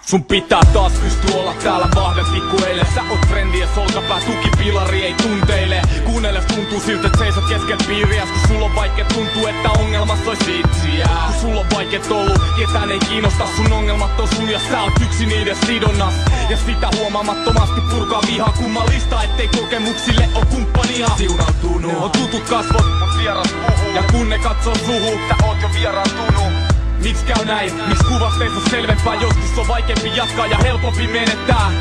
Sun pitää taas pystyä olla täällä vahvempi kuin eilen. Sä oot frendien solkapää, tukipilari ei tunteile. Kuunnelle tuntuu siltä, et seisot kesken piiriäs. Kun sulla on vaikea tuntuu, että ongelmassa ois vitsiä. Kun sulla on vaikeet ollut, ketään ei kiinnosta. Sun ongelmat on sun ja sä oot yksi niiden sidonnas. Ja sitä huomaamattomasti purkaa vihaa kummallista, ettei kokemuksille oo kumppania. Siunautunut on tutut kasvot, mut vieras puhuu. Ja kun ne katsoo suhu, sä oot jo vieraantunut. Miks käy näin? Miks kuvasteissa selvempää? Joskus on vaikeampi jatkaa ja helpompi menettää.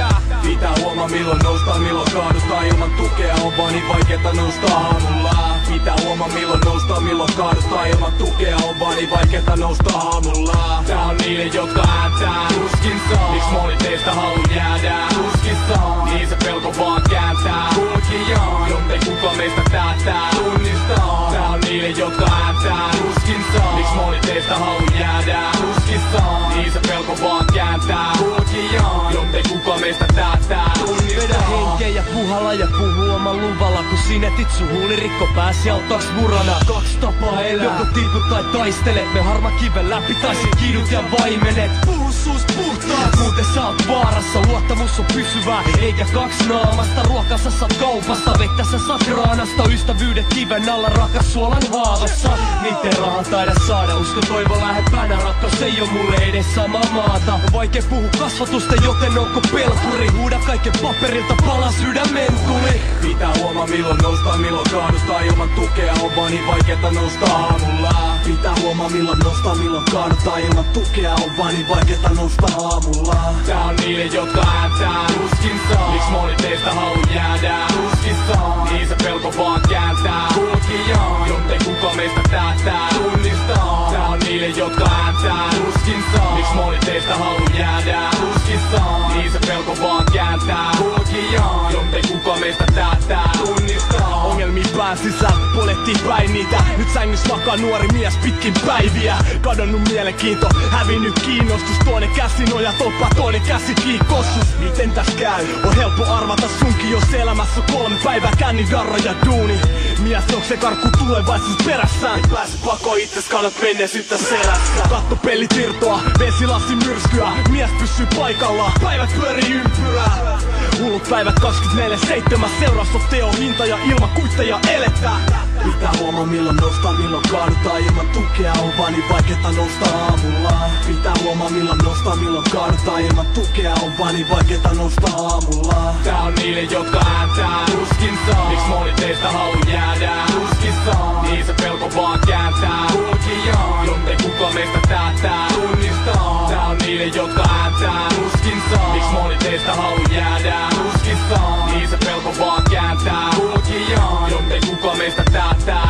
Pitää huomaa milloin noustaa, milloin kaadutaan. Ilman tukea on vaan niin vaikeeta noustaa aamulla. Pitää huomaa milloin noustaa, milloin kaadutaan. Ilman tukea on vaan niin vaikeeta noustaa aamulla. Tää on niille, jotka ääntää. Tuskin saa. Miks moni teistä haluu jäädä? Tuskin saa. Niin se pelko vaan kääntää. Kulkijaan, jottei kuka meistä täätää. Tunnistaa. Tää on niille, jotka ääntää. Tuskin saa. Miks moni teistä haluu jäädä? Tuskin saa. Niin se pelko vaan kääntää. Kulkijaan, jottei kuka meistä täätää. Tunnistaa. Vedä henkeä ja puhalla ja puhu oman luvalla. Kun sinetit sun huulirikko pääsi autaks murana. Kaks tapaa elää, joko tilku tai taistele. Me harma kiven läpi tai sit kidut ja vaimenet. Puhu suust puhtaat, muuten sä oot vaarassa. Luottamus on pysyvää, eikä kaks naamasta. Ruokassa saat kaupasta, vettä sä saat kraanasta. Ystävyydet kiven alla, rakas suolan haavassa. Niitä ei rahaa taida saada, usko toivo lähempänä. Rakkaus ei oo mulle edes samaa maata. On vaikea puhua kasvatusta, joten onko pelkuri? Huuda kaiken paperilta, pala sydämen tuli. Pitää huomaa milloin noustaa, milloin kaadustaa. Ilman tukea on vaan niin vaikeeta nousta aamulla. Pitää huomaa milloin nostaa, milloin kaadutaan. Ilman tukea on vaan niin vaikeeta nousta aamulla. Tää on niille, jotka ääntää. Tuskin saa. Miks moni teistä haluu jäädä? Tuskin saa. Niin se pelko vaan kääntää. Kulkijaan, jottei kuka meistä täätää. Tunnistaa. Tää on niille, jotka ääntää. Tuskin saa. Miks moni teistä haluu jäädä? Tuskin saa. Niin se pelko vaan kääntää. Kulkijaan, jottei kuka meistä täätää. Tunnistaa. Ongelmiin pään sisään, polettiin päin niitä. Nyt sängys makaa nuori mies pitkin päiviä. Kadonnut mielenkiinto, hävinnyt kiinnostus. Toinen käsi nojaa tolppaa, toinen käsi kiikossus. Miten täs käy? On helppo arvata sunkin, jos elämässä on 3 päivää känni, darra ja duuni. Mies se karkku tulevaisuus perässään. Et pääse pakoon itses, kannat menneisyyttä selässä. Katto pelit irtoa, vesilasi myrskyä. Mies pysyy paikallaan, päivät pyörii ympyrää. Hullut päivät 24/7, seuraus on teo, hinta ja ilman kuitteja eletään. Pitää huomaa milloin nostaa, milloin kaadutaan. Ilman tukea on vaan niin vaikeeta nousta aamulla. Pitää huomaa milloin nostaa, milloin kaadutaan. Ilman tukea on vaan niin vaikeeta nousta aamulla. Tää on niille, jotka ääntää. Tuskin saa. Miks moni teistä haluu jäädä? Tuskin saa. Niin se pelko vaan kääntää. Kulkijaan, jottei kuka meistä täätää. Tunnistaa. Tää on niille, jotka ääntää. Tuskin saa. Miks moni teistä haluu jäädä? Tuskin saa. Niin se pelko vaan kääntää. Kulkijaan, jottei kuka meistä täätää.